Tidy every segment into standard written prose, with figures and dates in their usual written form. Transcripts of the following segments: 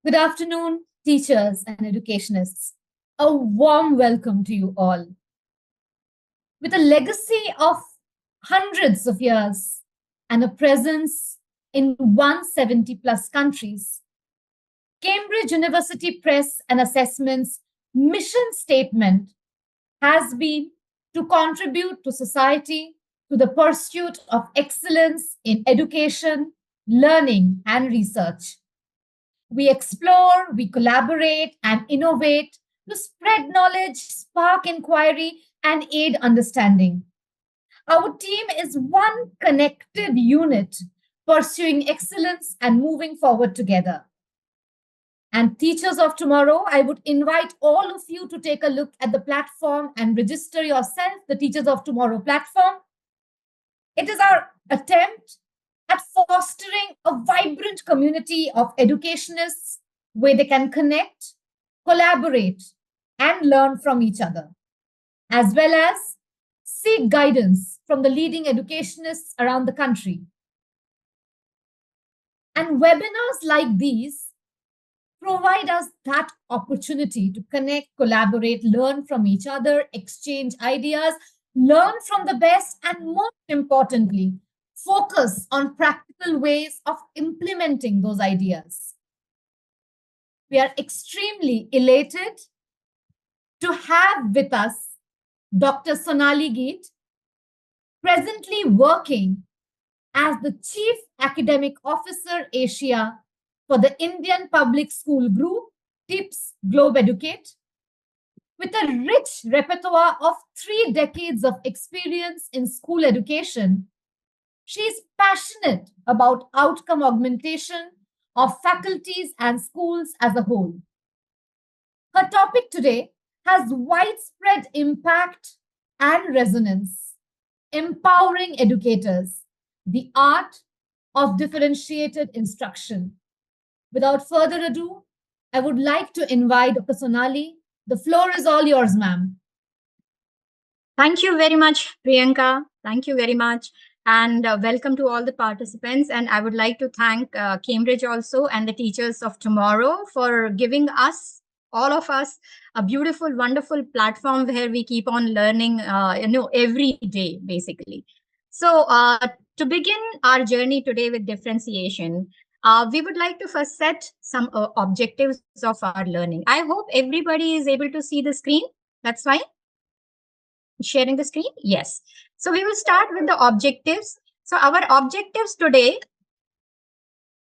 Good afternoon, teachers and educationists. A warm welcome to you all. With a legacy of hundreds of years and a presence in 170 plus countries, Cambridge University Press and Assessment's mission statement has been to contribute to society to the pursuit of excellence in education, learning, and research. We explore, we collaborate, and innovate to spread knowledge, spark inquiry, and aid understanding. Our team is one connected unit pursuing excellence and moving forward together. And teachers of tomorrow, I would invite all of you to take a look at the platform and register yourself, the Teachers of Tomorrow platform. It is our attempt at fostering a vibrant community of educationists where they can connect, collaborate, and learn from each other, as well as seek guidance from the leading educationists around the country. And webinars like these provide us that opportunity to connect, collaborate, learn from each other, exchange ideas, learn from the best, and most importantly, focus on practical ways of implementing those ideas. We are extremely elated to have with us Dr. Sonali Geed, presently working as the Chief Academic Officer Asia for the Indian Public School Group, TIPS Globe Educate, with a rich repertoire of 3 decades of experience in school education. She is passionate about outcome augmentation of faculties and schools as a whole. Her topic today has widespread impact and resonance, empowering educators, the art of differentiated instruction. Without further ado, I would like to invite Dr. Sonali. The floor is all yours, ma'am. Thank you very much, Priyanka. Thank you very much. And welcome to all the participants. And I would like to thank Cambridge also and the Teachers of Tomorrow for giving us, all of us, a beautiful, wonderful platform where we keep on learning, every day, basically. So to begin our journey today with differentiation, we would like to first set some objectives of our learning. I hope everybody is able to see the screen. That's fine. Sharing the screen? Yes. So we will start with the objectives. So our objectives today,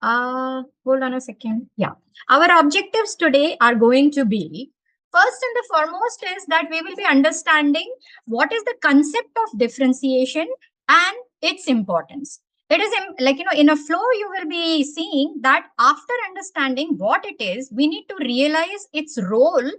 hold on a second. Yeah. Our objectives today are going to be, first and the foremost is that we will be understanding what is the concept of differentiation and its importance. It is in a flow, you will be seeing that after understanding what it is, we need to realize its role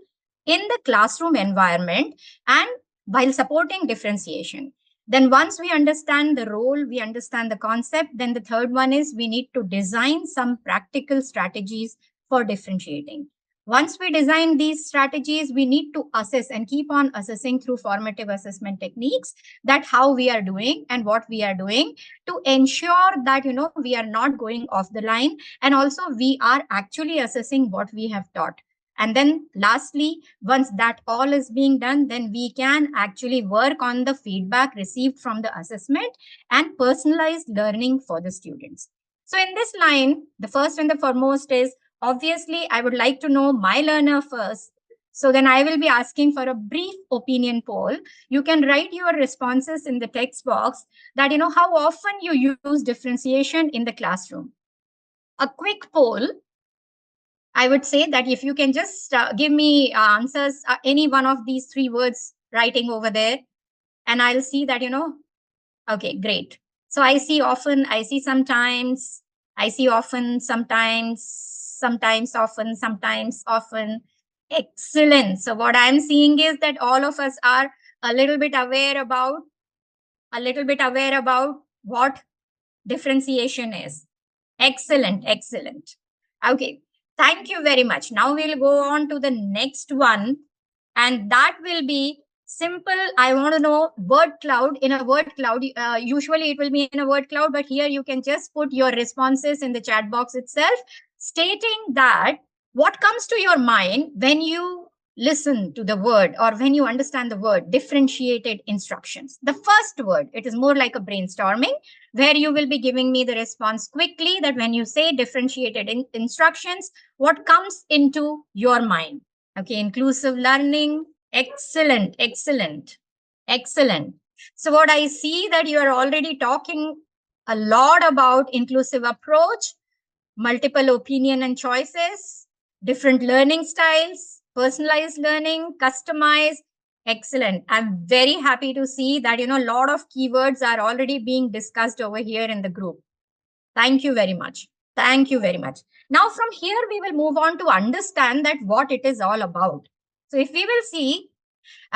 in the classroom environment and while supporting differentiation. Then once we understand the role, we understand the concept, then the third one is we need to design some practical strategies for differentiating. Once we design these strategies, we need to assess and keep on assessing through formative assessment techniques that how we are doing and what we are doing to ensure that, we are not going off the line. And also we are actually assessing what we have taught. And then lastly, once that all is being done, then we can actually work on the feedback received from the assessment and personalized learning for the students. So in this line, the first and the foremost is, obviously, I would like to know my learner first. So then I will be asking for a brief opinion poll. You can write your responses in the text box that, how often you use differentiation in the classroom. A quick poll, I would say that if you can just give me answers, any one of these 3 words writing over there, and I'll see that, okay, great. So I see often, I see sometimes, I see often, sometimes, sometimes often, sometimes often. Excellent. So what I'm seeing is that all of us are a little bit aware about what differentiation is. Excellent, excellent. Okay. Thank you very much. Now we'll go on to the next one, and that will be simple. I want to know word cloud. In a word cloud, usually it will be in a word cloud, but here you can just put your responses in the chat box itself, stating that What comes to your mind when you listen to the word or when you understand the word differentiated instructions? The first word, it is more like a brainstorming where you will be giving me the response quickly, that when you say differentiated instructions, what comes into your mind? Okay, inclusive learning. Excellent, excellent, excellent. So what I see that you are already talking a lot about inclusive approach, multiple opinion and choices, different learning styles, personalized learning, customized. Excellent. I'm very happy to see that, a lot of keywords are already being discussed over here in the group. Thank you very much. Thank you very much. Now, from here, we will move on to understand that what it is all about. So if we will see,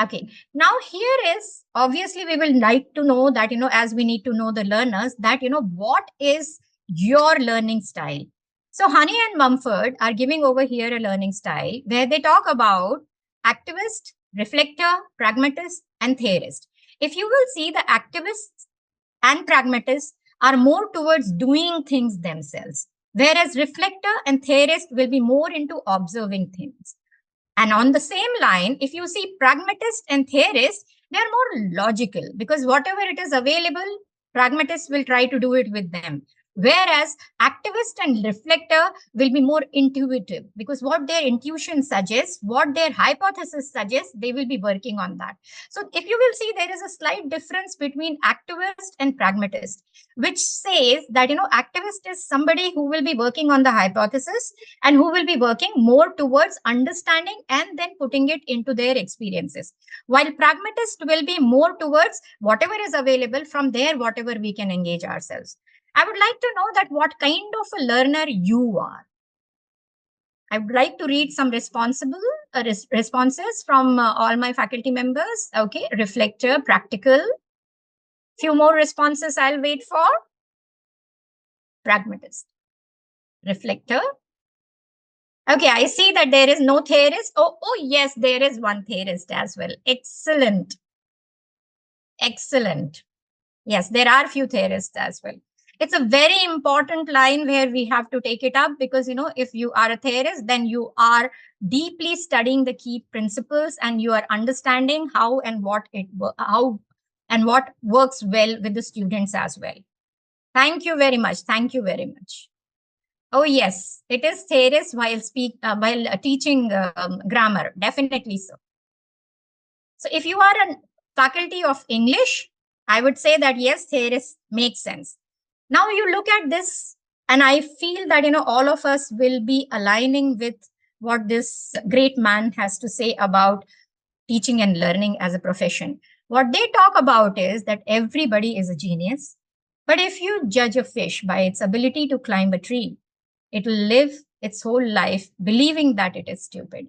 okay, now here is obviously we will like to know that, as we need to know the learners, that, what is your learning style. So Honey and Mumford are giving over here a learning style where they talk about activist, reflector, pragmatist, and theorist. If you will see, the activists and pragmatists are more towards doing things themselves, whereas reflector and theorist will be more into observing things. And on the same line, if you see pragmatist and theorist, they're more logical because whatever it is available, pragmatists will try to do it with them. Whereas activist and reflector will be more intuitive because what their intuition suggests, what their hypothesis suggests, they will be working on that. So if you will see, there is a slight difference between activist and pragmatist, which says that, activist is somebody who will be working on the hypothesis and who will be working more towards understanding and then putting it into their experiences, while pragmatist will be more towards whatever is available, from there whatever we can engage ourselves. I would like to know that what kind of a learner you are. I would like to read some responses from all my faculty members. Okay, reflector, practical. Few more responses I'll wait for. Pragmatist, reflector. Okay, I see that there is no theorist. Oh, yes, there is one theorist as well. Excellent. Excellent. Yes, there are few theorists as well. It's a very important line where we have to take it up because, if you are a theorist, then you are deeply studying the key principles and you are understanding how and what works well with the students as well. Thank you very much. Thank you very much. Oh yes, it is theorist while teaching grammar. Definitely so. So if you are a faculty of English, I would say that yes, theorist makes sense. Now you look at this, and I feel that all of us will be aligning with what this great man has to say about teaching and learning as a profession. What they talk about is that everybody is a genius, but if you judge a fish by its ability to climb a tree, it will live its whole life believing that it is stupid.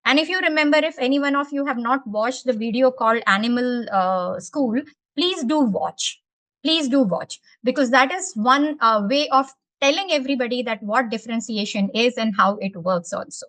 And if you remember, if any one of you have not watched the video called Animal School, please do watch. Please do watch, because that is one way of telling everybody that what differentiation is and how it works also.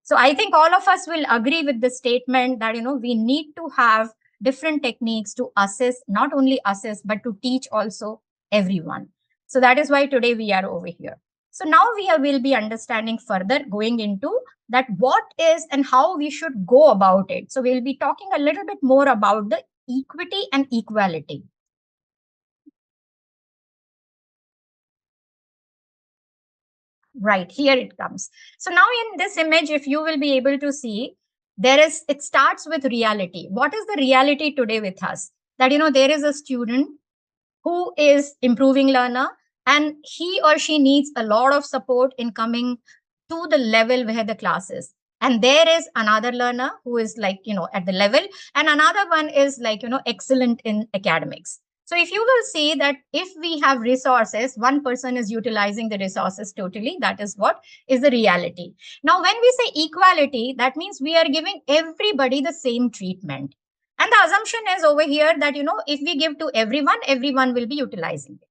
So I think all of us will agree with the statement that, we need to have different techniques to assess, not only assess, but to teach also everyone. So that is why today we are over here. So now will be understanding further, going into that what is and how we should go about it. So we'll be talking a little bit more about the equity and equality. Right, here it comes. So now in this image, if you will be able to see, it starts with reality. What is the reality today with us? That, there is a student who is improving learner and he or she needs a lot of support in coming to the level where the class is. And there is another learner who is like, at the level, and another one is like, excellent in academics. So if you will see that if we have resources, one person is utilizing the resources totally. That is what is the reality. Now, when we say equality, that means we are giving everybody the same treatment. And the assumption is over here that, if we give to everyone, everyone will be utilizing it.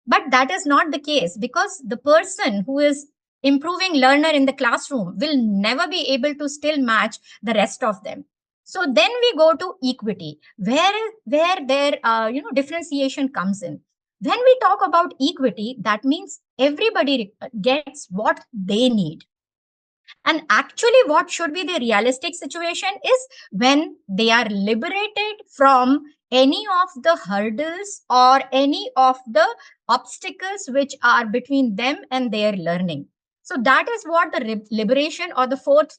But that is not the case, because the person who is improving learner in the classroom will never be able to still match the rest of them. So then we go to equity, where their differentiation comes in. When we talk about equity, that means everybody gets what they need. And actually, what should be the realistic situation is when they are liberated from any of the hurdles or any of the obstacles which are between them and their learning. So that is what the liberation or the fourth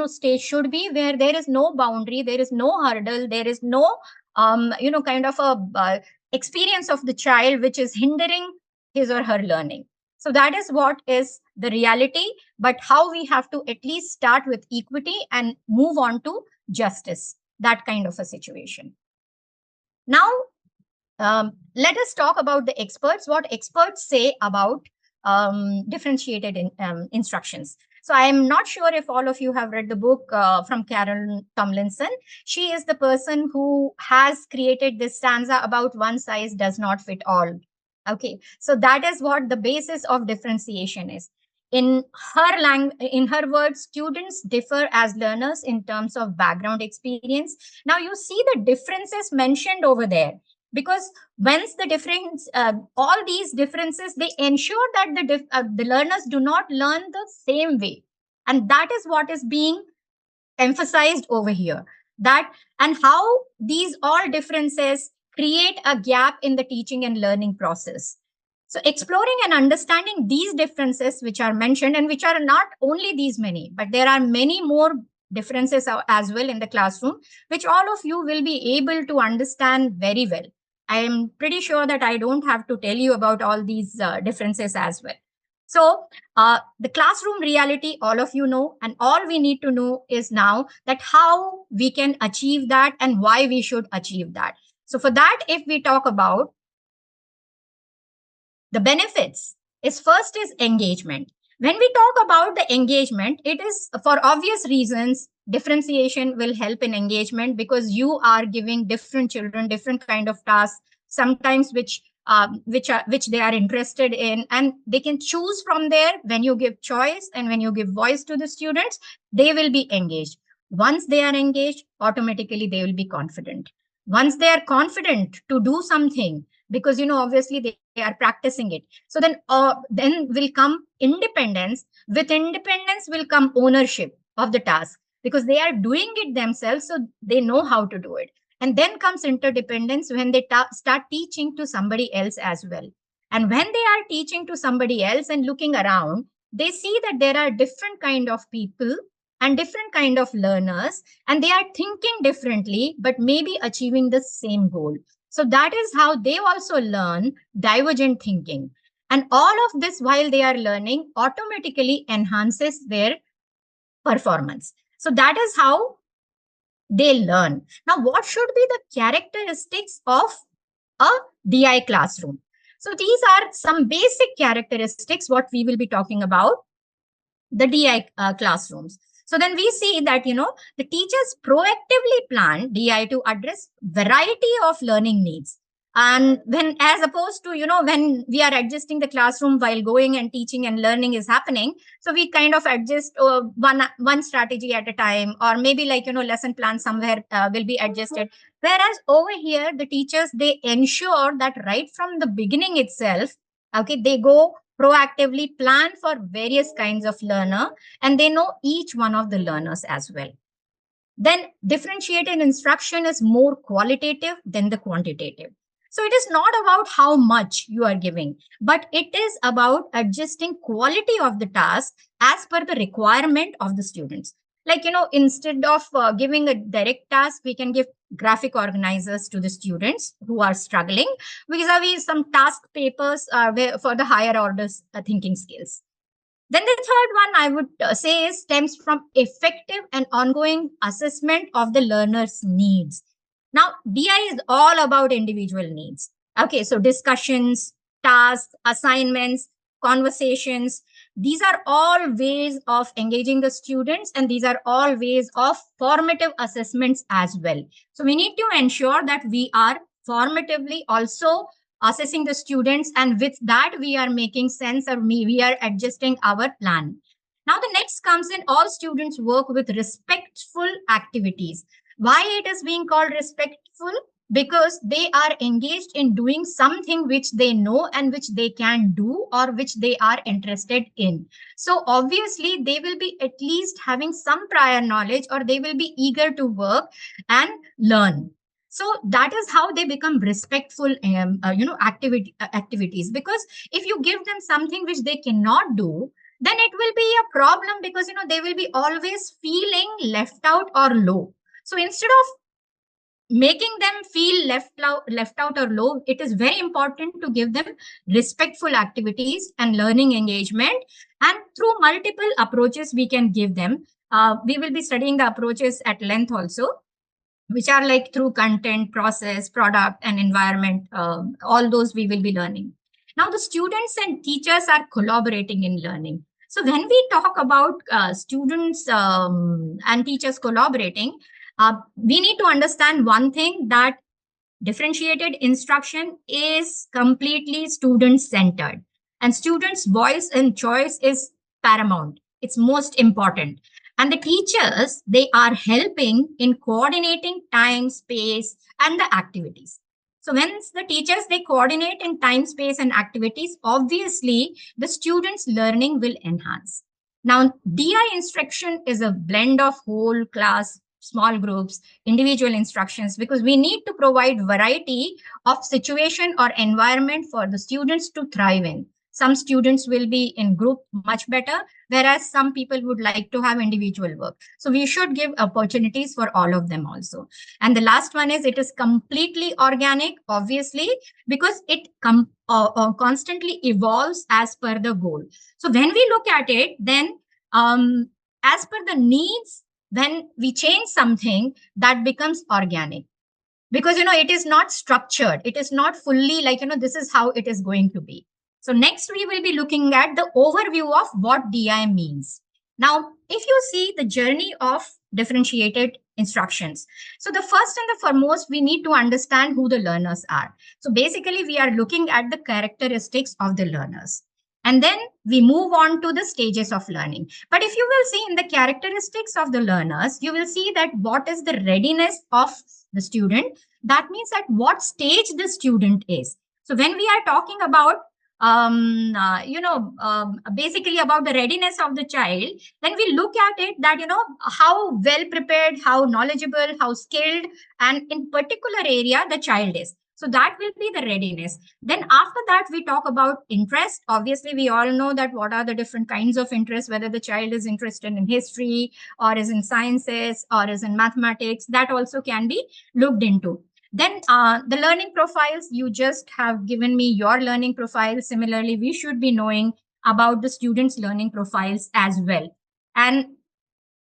stage should be, where there is no boundary, there is no hurdle, there is no kind of a experience of the child which is hindering his or her learning. So that is what is the reality, but how we have to at least start with equity and move on to justice, that kind of a situation. Now, let us talk about the experts, what experts say about differentiated instructions. So I am not sure if all of you have read the book from Carol Tomlinson. She is the person who has created this stanza about one size does not fit all. Okay, so that is what the basis of differentiation is. In in her words, students differ as learners in terms of background experience. Now you see the differences mentioned over there, because once the difference all these differences, they ensure that the learners do not learn the same way, and that is what is being emphasized over here. That and how these all differences create a gap in the teaching and learning process. So exploring and understanding these differences which are mentioned, and which are not only these many, but there are many more differences as well in the classroom, which all of you will be able to understand very well. I am pretty sure that I don't have to tell you about all these differences as well. So the classroom reality, all of you know, and all we need to know is now that how we can achieve that and why we should achieve that. So for that, if we talk about the benefits, is first is engagement. When we talk about the engagement, it is for obvious reasons. Differentiation will help in engagement because you are giving different children different kind of tasks, sometimes which they are interested in, and they can choose from there. When you give choice and when you give voice to the students, they will be engaged. Once they are engaged, automatically they will be confident. Once they are confident to do something, because obviously they are practicing it, so then will come independence. With independence will come ownership of the task, because they are doing it themselves, so they know how to do it. And then comes interdependence, when they start teaching to somebody else as well. And when they are teaching to somebody else and looking around, they see that there are different kind of people and different kind of learners, and they are thinking differently but maybe achieving the same goal. So that is how they also learn divergent thinking. And all of this, while they are learning, automatically enhances their performance. So that is how they learn. Now, what should be the characteristics of a DI classroom? So these are some basic characteristics what we will be talking about the DI classrooms. So then we see that, the teachers proactively plan DI to address variety of learning needs. And when, as opposed to, when we are adjusting the classroom while going and teaching and learning is happening, so we kind of adjust one strategy at a time, or maybe like, lesson plan somewhere will be adjusted. Whereas over here, the teachers, they ensure that right from the beginning itself, okay, they go proactively plan for various kinds of learner, and they know each one of the learners as well. Then differentiated instruction is more qualitative than the quantitative. So it is not about how much you are giving, but it is about adjusting quality of the task as per the requirement of the students. Like, instead of giving a direct task, we can give graphic organizers to the students who are struggling, vis-a-vis some task papers for the higher orders thinking skills. Then the third one I would say is stems from effective and ongoing assessment of the learner's needs. Now, DI is all about individual needs. Okay, so discussions, tasks, assignments, conversations, these are all ways of engaging the students, and these are all ways of formative assessments as well. So we need to ensure that we are formatively also assessing the students, and with that we are making sense, or we are adjusting our plan. Now the next comes in, all students work with respectful activities. Why it is being called respectful? because they are engaged in doing something which they know and which they can do or which they are interested in. So obviously they will be at least having some prior knowledge, or they will be eager to work and learn. So that is how they become respectful activities. Because if you give them something which they cannot do, then it will be a problem, because they will be always feeling left out or low. So instead of making them feel left out or low, it is very important to give them respectful activities and learning engagement. And through multiple approaches we can give them. We will be studying the approaches at length also, which are like through content, process, product, and environment. All those we will be learning. Now, the students and teachers are collaborating in learning. So, when we talk about students and teachers collaborating, we need to understand one thing, that differentiated instruction is completely student centered, and students' voice and choice is paramount. It's most important. And the teachers, they are helping in coordinating time, space, and the activities. So, when the teachers they coordinate in time, space, and activities, obviously the students' learning will enhance. Now, DI instruction is a blend of whole class, small groups, individual instructions, because we need to provide variety of situation or environment for the students to thrive in. Some students will be in group much better, whereas some people would like to have individual work. So we should give opportunities for all of them also. And the last one is, it is completely organic, obviously, because it constantly evolves as per the goal. So when we look at it, then as per the needs, when we change something, that becomes organic, because it is not structured, it is not fully like this is how it is going to be. So next we will be looking at the overview of what DI means. Now if you see the journey of differentiated instructions, so the first and the foremost, we need to understand who the learners are. So basically we are looking at the characteristics of the learners, and then we move on to the stages of learning. But if you will see in the characteristics of the learners, you will see that what is the readiness of the student. That means at what stage the student is. So when we are talking about basically about the readiness of the child, then we look at it that how well prepared, how knowledgeable, how skilled, and in particular area the child is. So that will be the readiness. Then after that, we talk about interest. Obviously, we all know that what are the different kinds of interest, whether the child is interested in history or is in sciences or is in mathematics, that also can be looked into. Then the learning profiles, you just have given me your learning profile. Similarly, we should be knowing about the students' learning profiles as well. And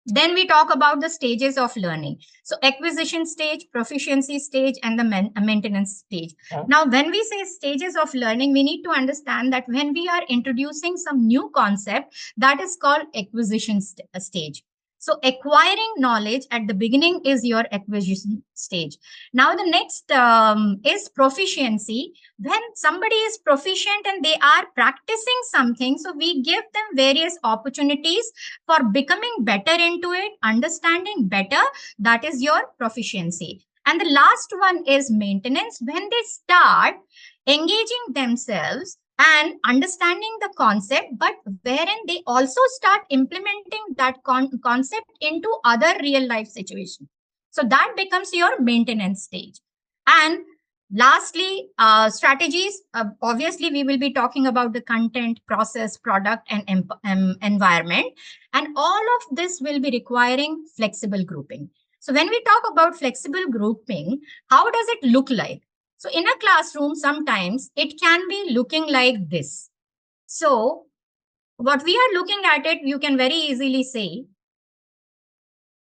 then we talk about the stages of learning. So acquisition stage, proficiency stage, and the maintenance stage. Yeah. Now, when we say stages of learning, we need to understand that when we are introducing some new concept, that is called acquisition stage. So acquiring knowledge at the beginning is your acquisition stage. Now the next is proficiency. When somebody is proficient and they are practicing something, so we give them various opportunities for becoming better into it, understanding better. That is your proficiency. And the last one is maintenance. When they start engaging themselves and understanding the concept, but wherein they also start implementing that concept into other real life situations. So that becomes your maintenance stage. And lastly, strategies. Obviously, we will be talking about the content, process, product, and environment. And all of this will be requiring flexible grouping. So when we talk about flexible grouping, how does it look like? So in a classroom, sometimes it can be looking like this. So what we are looking at it, you can very easily say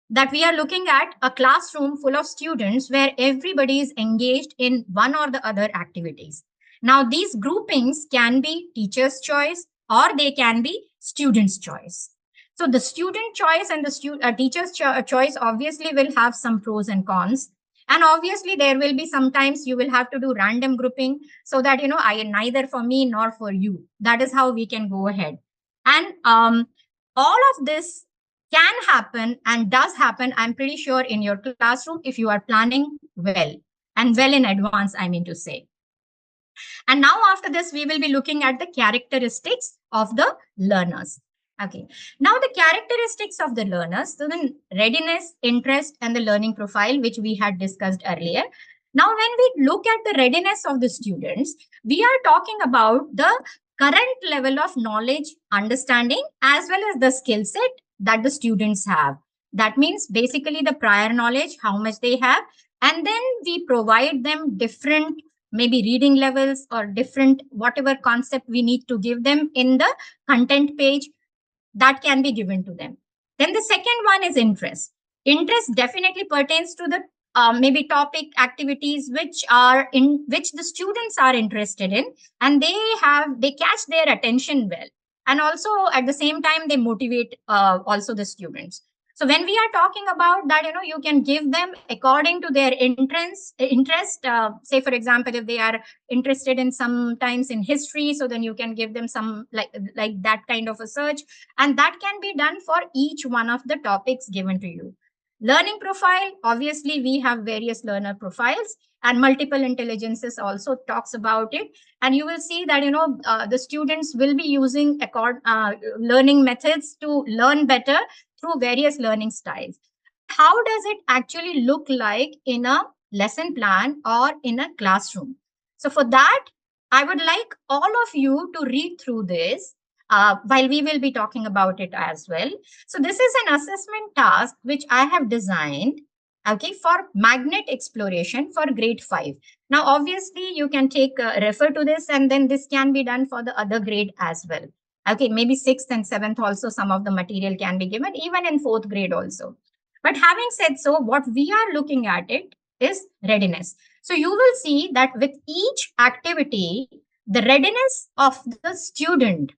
that we are looking at a classroom full of students where everybody is engaged in one or the other activities. Now, these groupings can be teacher's choice or they can be student's choice. So the student choice and the teacher's choice obviously will have some pros and cons. And obviously, there will be sometimes you will have to do random grouping so that, I neither for me nor for you. That is how we can go ahead. And all of this can happen and does happen, I'm pretty sure, in your classroom if you are planning well. and well in advance, I mean to say. And now after this, we will be looking at the characteristics of the learners. Okay. Now the characteristics of the learners, so the readiness, interest, and the learning profile, which we had discussed earlier. Now, when we look at the readiness of the students, we are talking about the current level of knowledge, understanding, as well as the skill set that the students have. That means basically the prior knowledge, how much they have, and then we provide them different maybe reading levels or different whatever concept we need to give them in the content page that can be given to them. Then the second one is interest. Interest definitely pertains to the maybe topic activities which are in which the students are interested in, and they catch their attention well, and also at the same time they motivate also the students. So when we are talking about that, you can give them according to their interest. Say for example, if they are interested in sometimes in history, so then you can give them some like that kind of a search, and that can be done for each one of the topics given to you. Learning profile, obviously we have various learner profiles, and multiple intelligences also talks about it, and you will see that the students will be using learning methods to learn better through various learning styles. How does it actually look like in a lesson plan or in a classroom? So for that, I would like all of you to read through this while we will be talking about it as well. So this is an assessment task which I have designed, okay, for magnet exploration for grade 5. Now, obviously, you can take refer to this, and then this can be done for the other grade as well. Okay, maybe 6th and 7th also some of the material can be given, even in 4th grade also. But having said so, what we are looking at it is readiness. So you will see that with each activity, the readiness of the student,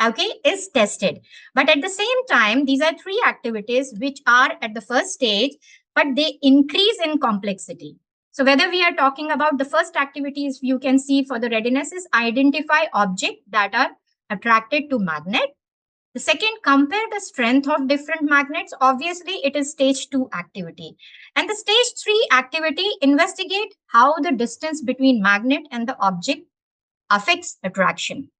okay, is tested. But at the same time, these are three activities which are at the first stage, but they increase in complexity. So whether we are talking about the first activities, you can see for the readiness is identify objects that are attracted to magnet. The second, compare the strength of different magnets. Obviously, it is stage 2 activity. And the stage 3 activity, investigate how the distance between magnet and the object affects attraction.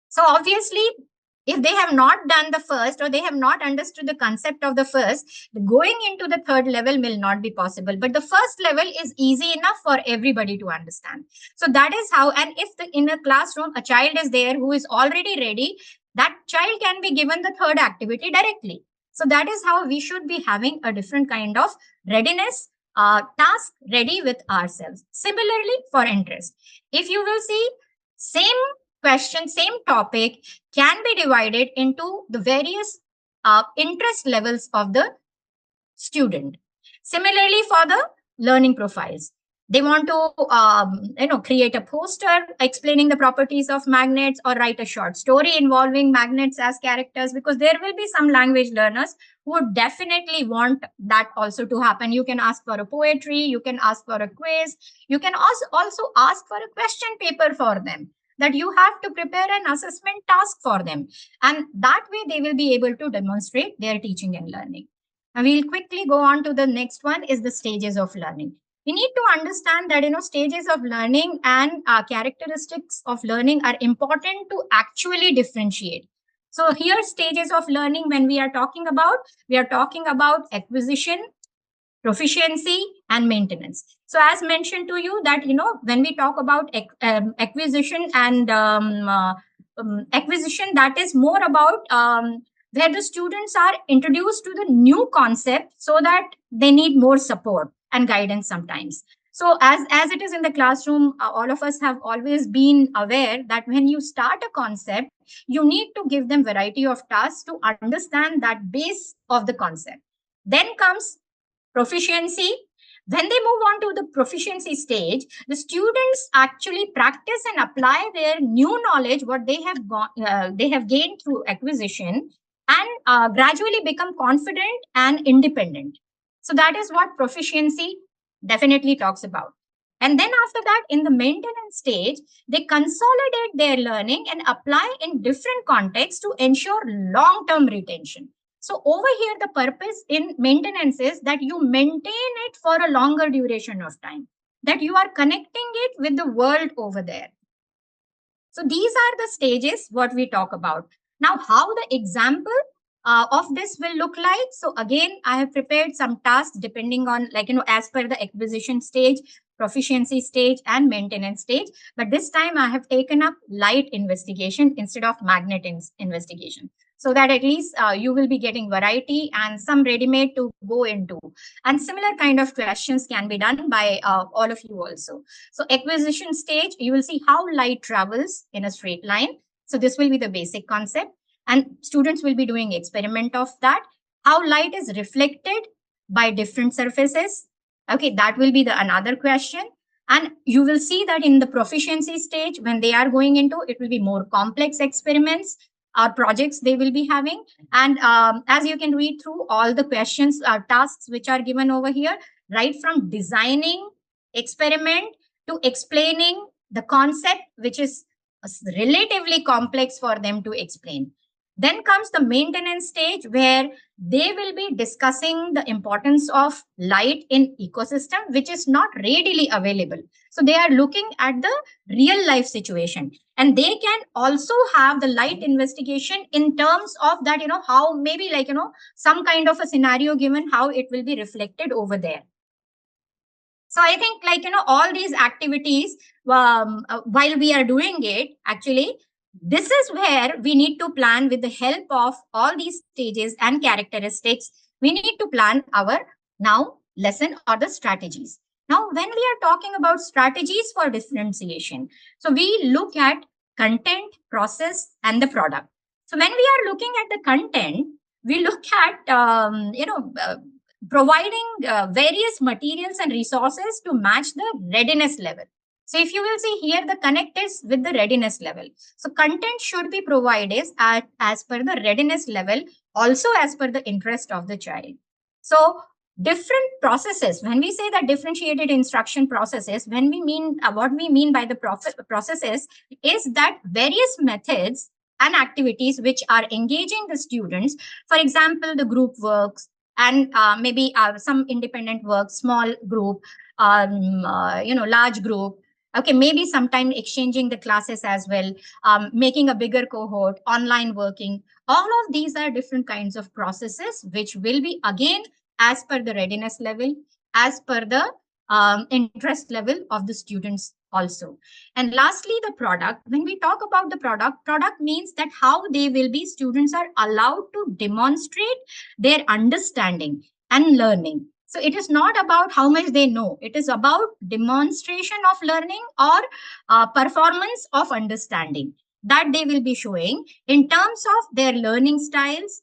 So obviously, if they have not done the first, or they have not understood the concept of the first, going into the third level will not be possible. But the first level is easy enough for everybody to understand. So that is how, and if in a classroom, a child is there who is already ready, that child can be given the third activity directly. So that is how we should be having a different kind of readiness task ready with ourselves. Similarly, for interest, if you will see, same question, same topic can be divided into the various interest levels of the student. Similarly, for the learning profiles, they want to create a poster explaining the properties of magnets, or write a short story involving magnets as characters, because there will be some language learners who would definitely want that also to happen. You can ask for a poetry, you can ask for a quiz, you can also ask for a question paper for them, that you have to prepare an assessment task for them, and that way they will be able to demonstrate their teaching and learning. And we'll quickly go on to the next one, is the stages of learning. We need to understand that stages of learning and characteristics of learning are important to actually differentiate. So here, stages of learning, when we are talking about acquisition, proficiency, and maintenance. So as mentioned to you that when we talk about acquisition and acquisition, that is more about where the students are introduced to the new concept, so that they need more support and guidance sometimes. So as it is in the classroom, all of us have always been aware that when you start a concept, you need to give them variety of tasks to understand that base of the concept. Then comes proficiency. When they move on to the proficiency stage, the students actually practice and apply their new knowledge, what they have gained through acquisition, and gradually become confident and independent. So that is what proficiency definitely talks about. And then after that, in the maintenance stage, they consolidate their learning and apply in different contexts to ensure long-term retention. So over here, the purpose in maintenance is that you maintain it for a longer duration of time. that you are connecting it with the world over there. So these are the stages what we talk about. Now, how the example of this will look like. So again, I have prepared some tasks depending on, like, as per the acquisition stage, proficiency stage, and maintenance stage. But this time I have taken up light investigation instead of magnet investigation, so that at least you will be getting variety and some ready-made to go into. And similar kind of questions can be done by all of you also. So acquisition stage, you will see how light travels in a straight line. So this will be the basic concept. And students will be doing experiment of that. How light is reflected by different surfaces. Okay, that will be the another question. And you will see that in the proficiency stage, when they are going into, it will be more complex experiments or projects they will be having. And as you can read through all the questions, tasks which are given over here, right from designing experiment to explaining the concept, which is relatively complex for them to explain. Then comes the maintenance stage, where they will be discussing the importance of light in ecosystem, which is not readily available. So they are looking at the real life situation, and they can also have the light investigation in terms of that, how maybe, like, some kind of a scenario given, how it will be reflected over there. So I think, like, all these activities, while we are doing it, actually, this is where we need to plan with the help of all these stages and characteristics. We need to plan our now lesson or the strategies. Now, when we are talking about strategies for differentiation, so we look at content, process, and the product. So when we are looking at the content, we look at providing various materials and resources to match the readiness level. So if you will see here, the connect is with the readiness level. So content should be provided as per the readiness level, also as per the interest of the child. So different processes, when we say that differentiated instruction processes, when we mean what we mean by the processes is that various methods and activities which are engaging the students. For example, the group works, and maybe some independent work, small group, large group. Okay, maybe sometime exchanging the classes as well, making a bigger cohort, online working. All of these are different kinds of processes which will be again as per the readiness level, as per the interest level of the students also. And lastly, the product. When we talk about the product means that how they will be, students are allowed to demonstrate their understanding and learning. So it is not about how much they know. It is about demonstration of learning or performance of understanding that they will be showing in terms of their learning styles,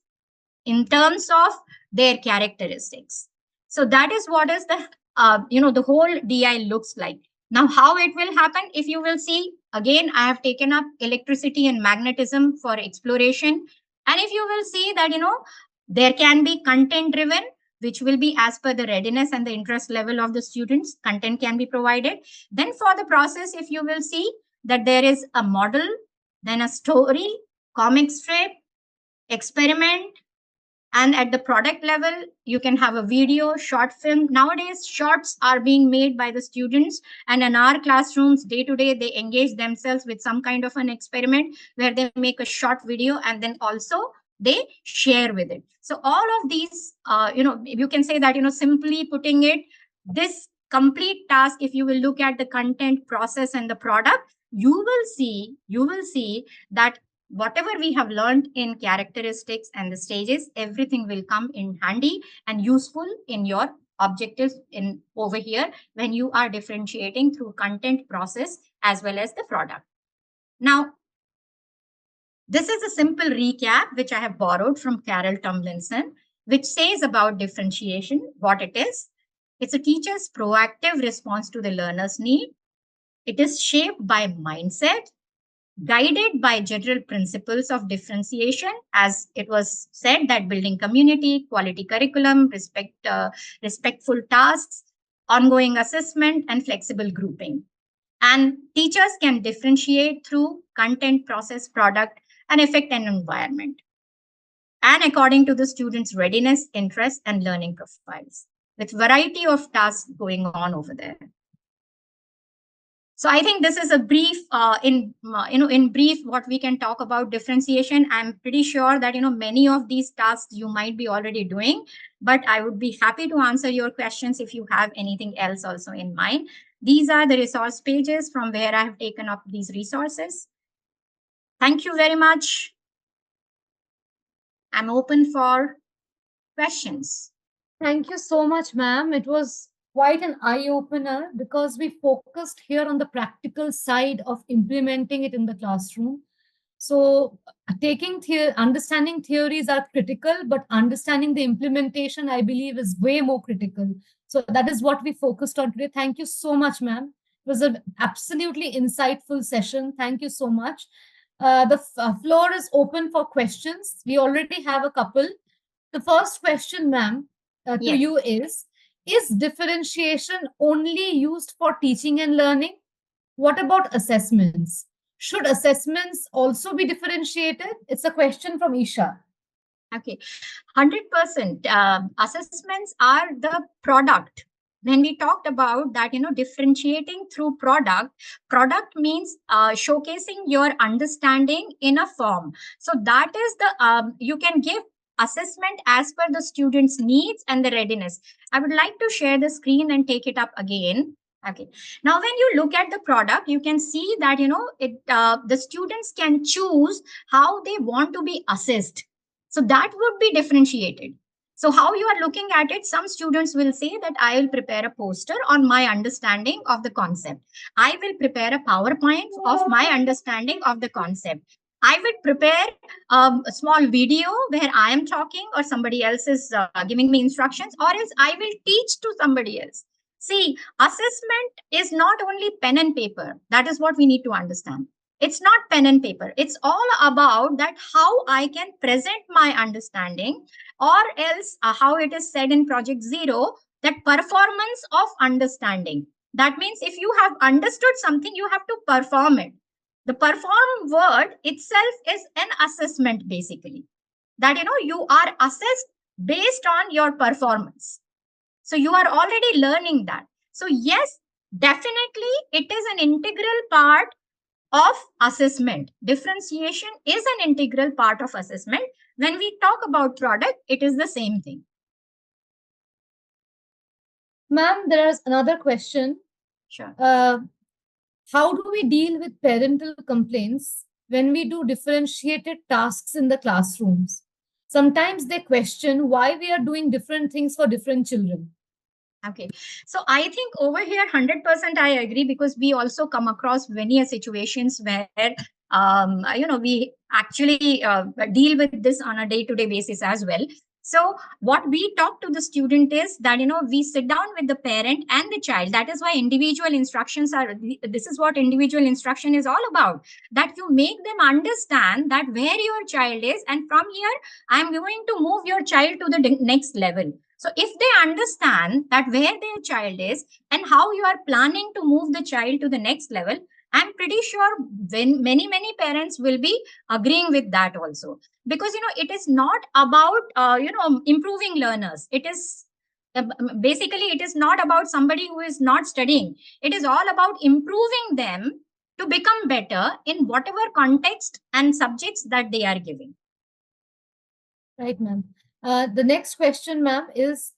in terms of their characteristics. So that is what is the whole DI looks like. Now, how it will happen, if you will see, again, I have taken up electricity and magnetism for exploration. And if you will see that, there can be content driven, which will be as per the readiness and the interest level of the students. Content can be provided. Then for the process, if you will see that there is a model, then a story, comic strip, experiment, and at the product level, you can have a video, short film. Nowadays, shorts are being made by the students. And in our classrooms, day to day, they engage themselves with some kind of an experiment where they make a short video and then also they share with it. So all of these, you can say that, simply putting it, this complete task, if you will look at the content, process, and the product, you will see that whatever we have learned in characteristics and the stages, everything will come in handy and useful in your objectives in over here when you are differentiating through content, process, as well as the product. Now, this is a simple recap which I have borrowed from Carol Tomlinson, which says about differentiation what it is. It's a teacher's proactive response to the learner's need. It is shaped by mindset, guided by general principles of differentiation, as it was said, that building community, quality curriculum, respectful tasks, ongoing assessment, and flexible grouping. And teachers can differentiate through content, process, product, and effect and environment, and according to the student's readiness, interest, and learning profiles, with variety of tasks going on over there. So I think this is a brief, in brief, what we can talk about differentiation. I'm pretty sure that many of these tasks you might be already doing, but I would be happy to answer your questions if you have anything else also in mind. These are the resource pages from where I have taken up these resources. Thank you very much. I'm open for questions. Thank you so much, ma'am. It was quite an eye opener because we focused here on the practical side of implementing it in the classroom. So, understanding theories are critical, but understanding the implementation, I believe, is way more critical. So, that is what we focused on today. Thank you so much, ma'am. It was an absolutely insightful session. Thank you so much. The floor is open for questions. We already have a couple. The first question, ma'am, to Yes. you is differentiation only used for teaching and learning? What about assessments? Should assessments also be differentiated? It's a question from Isha. Okay, 100%. Assessments are the product. When we talked about that, differentiating through product means showcasing your understanding in a form. So that is the, you can give assessment as per the student's needs and the readiness. I would like to share the screen and take it up again. Okay. Now, when you look at the product, you can see that, the students can choose how they want to be assessed. So that would be differentiated. So how you are looking at it, some students will say that I will prepare a poster on my understanding of the concept. I will prepare a PowerPoint of my understanding of the concept. I will prepare a small video where I am talking or somebody else is giving me instructions, or else I will teach to somebody else. See, assessment is not only pen and paper. That is what we need to understand. It's not pen and paper. It's all about that how I can present my understanding, or else how it is said in Project Zero, that performance of understanding. That means if you have understood something, you have to perform it. The perform word itself is an assessment, basically. That you are assessed based on your performance. So you are already learning that. So yes, definitely it is an integral part of assessment. Differentiation is an integral part of assessment. When we talk about product, it is the same thing. Ma'am, there is another question. Sure. How do we deal with parental complaints when we do differentiated tasks in the classrooms? Sometimes they question why we are doing different things for different children. Okay. So I think over here, 100% I agree, because we also come across many situations where, we actually deal with this on a day-to-day basis as well. So what we talk to the student is that, we sit down with the parent and the child. That is why individual instructions are, this is what individual instruction is all about. That you make them understand that where your child is, and from here, I'm going to move your child to the next level. So if they understand that where their child is and how you are planning to move the child to the next level, I'm pretty sure when many parents will be agreeing with that also, because it is not about improving learners. It is basically, it is not about somebody who is not studying. It is all about improving them to become better in whatever context and subjects that they are giving. Right, ma'am. The next question, ma'am, is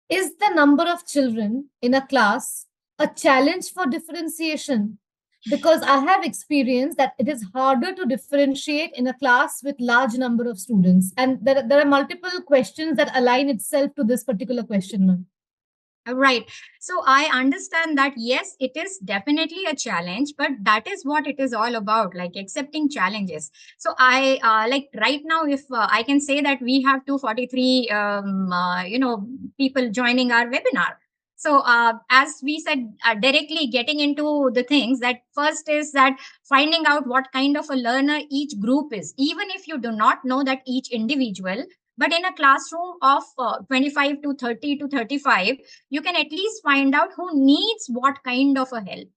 the number of children in a class a challenge for differentiation? Because I have experienced that it is harder to differentiate in a class with large number of students. And there are multiple questions that align itself to this particular question, ma'am. Right. So I understand that, yes, it is definitely a challenge, but that is what it is all about, like accepting challenges. So I like right now, if I can say that we have 243, people joining our webinar. So as we said, directly getting into the things, that first is that finding out what kind of a learner each group is, even if you do not know that each individual. But in a classroom of 25 to 30 to 35, you can at least find out who needs what kind of a help.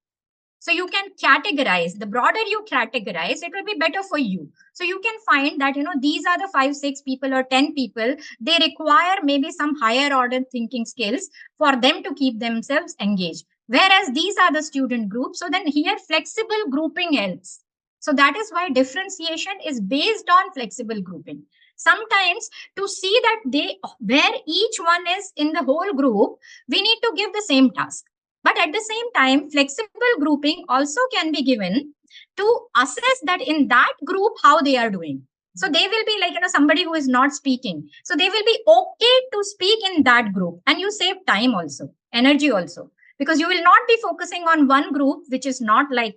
So you can categorize. The broader you categorize, it will be better for you. So you can find that these are the 5 6 people or 10 people, they require maybe some higher order thinking skills for them to keep themselves engaged. whereas these are the student groups. So then here flexible grouping helps. So that is why differentiation is based on flexible grouping. Sometimes to see that they where each one is in the whole group, we need to give the same task. But at the same time, flexible grouping also can be given to assess that in that group how they are doing. So they will be like, somebody who is not speaking, so they will be okay to speak in that group, and you save time also, energy also, because you will not be focusing on one group which is not like,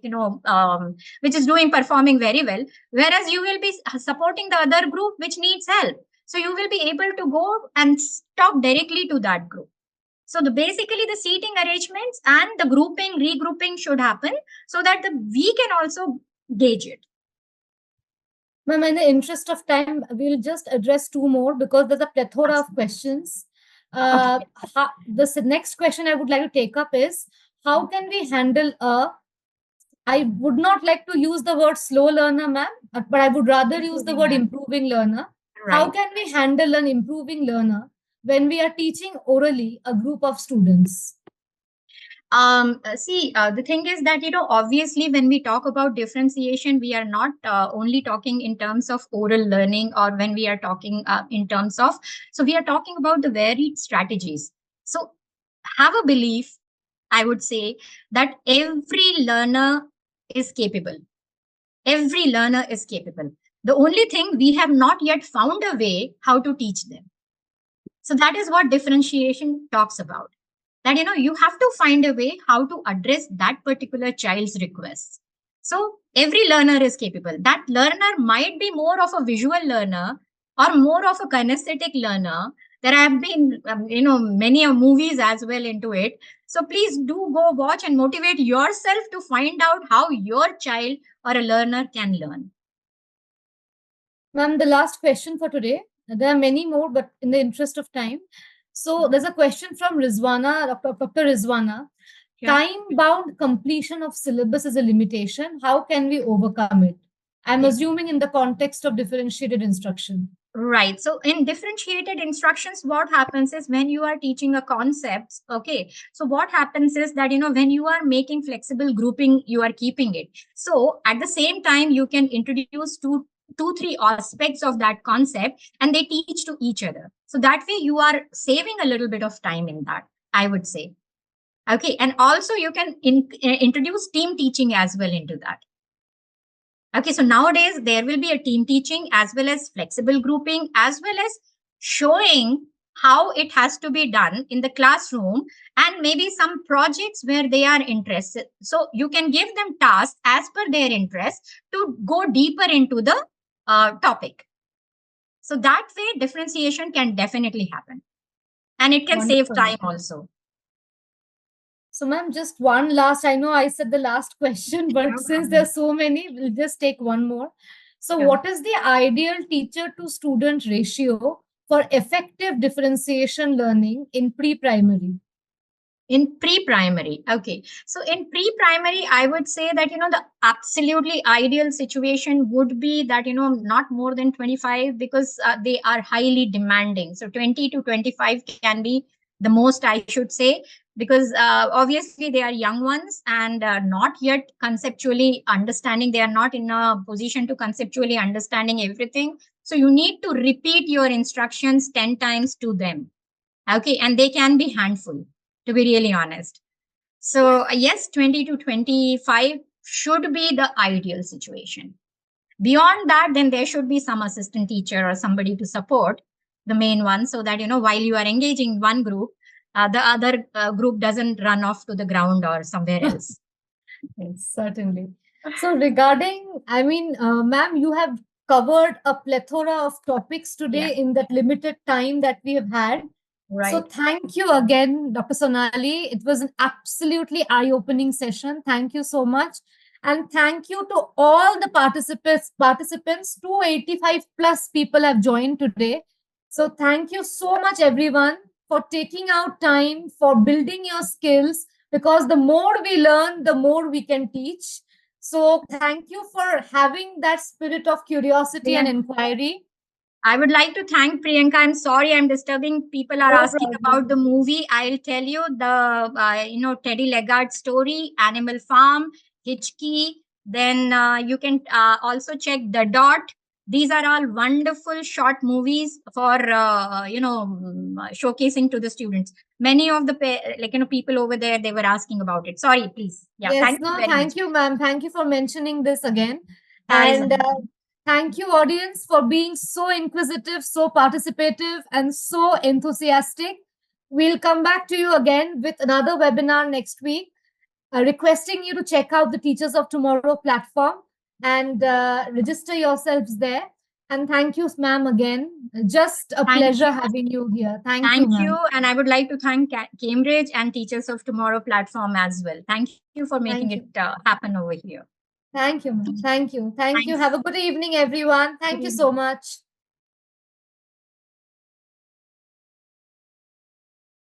which is doing performing very well, whereas you will be supporting the other group which needs help. So you will be able to go and talk directly to that group. So basically the seating arrangements and the grouping, regrouping should happen so that we can also gauge it. Ma'am, in the interest of time, we'll just address two more because there's a plethora of questions. Okay. The next question I would like to take up is, how can we handle I would not like to use the word slow learner, ma'am, but I would rather use the Improving word learning. improving learner. How Right. can we handle an improving learner when we are teaching orally a group of students? The thing is that, obviously when we talk about differentiation, we are not only talking in terms of oral learning, or when we are talking in terms of, so we are talking about the varied strategies. So have a belief, I would say, that every learner is capable. Every learner is capable. The only thing, we have not yet found a way how to teach them. So that is what differentiation talks about. That, you have to find a way how to address that particular child's requests. So every learner is capable. That learner might be more of a visual learner or more of a kinesthetic learner. There have been, many movies as well into it. So please do go watch and motivate yourself to find out how your child or a learner can learn. Ma'am, the last question for today. There are many more, but in the interest of time. So there's a question from Rizwana, Dr. Rizwana. Yeah. Time-bound completion of syllabus is a limitation. How can we overcome it? I'm assuming in the context of differentiated instruction. Right. So in differentiated instructions, what happens is when you are teaching a concept, okay. So what happens is that, when you are making flexible grouping, you are keeping it. So at the same time, you can introduce two, three aspects of that concept, and they teach to each other. So that way you are saving a little bit of time in that, I would say. Okay. And also you can introduce team teaching as well into that. Okay, so nowadays there will be a team teaching as well as flexible grouping, as well as showing how it has to be done in the classroom, and maybe some projects where they are interested. So you can give them tasks as per their interest to go deeper into the topic. So that way differentiation can definitely happen, and it can save Wonderful. time also. So, ma'am, just one last. I know I said the last question, but No since problem. there's so many, we'll just take one more. So, Sure. what is the ideal teacher to student ratio for effective differentiation learning in pre-primary? In pre-primary, okay. So in pre-primary, I would say that, the absolutely ideal situation would be that, not more than 25, because they are highly demanding. So 20 to 25 can be the most, I should say, because obviously they are young ones, and not yet conceptually understanding. They are not in a position to conceptually understanding everything. So you need to repeat your instructions 10 times to them. Okay. And they can be handful, to be really honest. So, yes, 20 to 25 should be the ideal situation. Beyond that, then there should be some assistant teacher or somebody to support the main one, so that, while you are engaging one group, the other group doesn't run off to the ground or somewhere else. Yes, certainly. So, regarding, ma'am, you have covered a plethora of topics Yeah. today in that limited time that we have had. So, Right. thank you again, Dr. Sonali. It was an absolutely eye-opening session. Thank you so much. And thank you to all the participants. 285 plus people have joined today. So, thank you so much, everyone, for taking out time for building your skills, because the more we learn, the more we can teach. So, thank you for having that spirit of curiosity Yeah. and inquiry. I would like to thank Priyanka. I'm sorry I'm disturbing. People are No asking about the problem. movie. I'll tell you the Teddy Leggard story, Animal Farm, Hitchkey. Then you can also check The Dot. These are all wonderful short movies for showcasing to the students. Many of the people over there, they were asking about it. Sorry, please. Yeah, Yes, thank you no, very much. thank you, ma'am. Thank you for mentioning this again. Sorry, And Sonali. thank you, audience, for being so inquisitive, so participative, and so enthusiastic. We'll come back to you again with another webinar next week, requesting you to check out the Teachers of Tomorrow platform and register yourselves there. And thank you, ma'am, again. Just a Thank pleasure you. having you here. Thank you, Thank you. ma'am. And I would like to thank Cambridge and Teachers of Tomorrow platform as well. Thank you for making it Thank you. happen over here. Thank you, ma'am. Thank you. Thank you. Thanks. Have a good evening, everyone. Good Thank you evening. so much.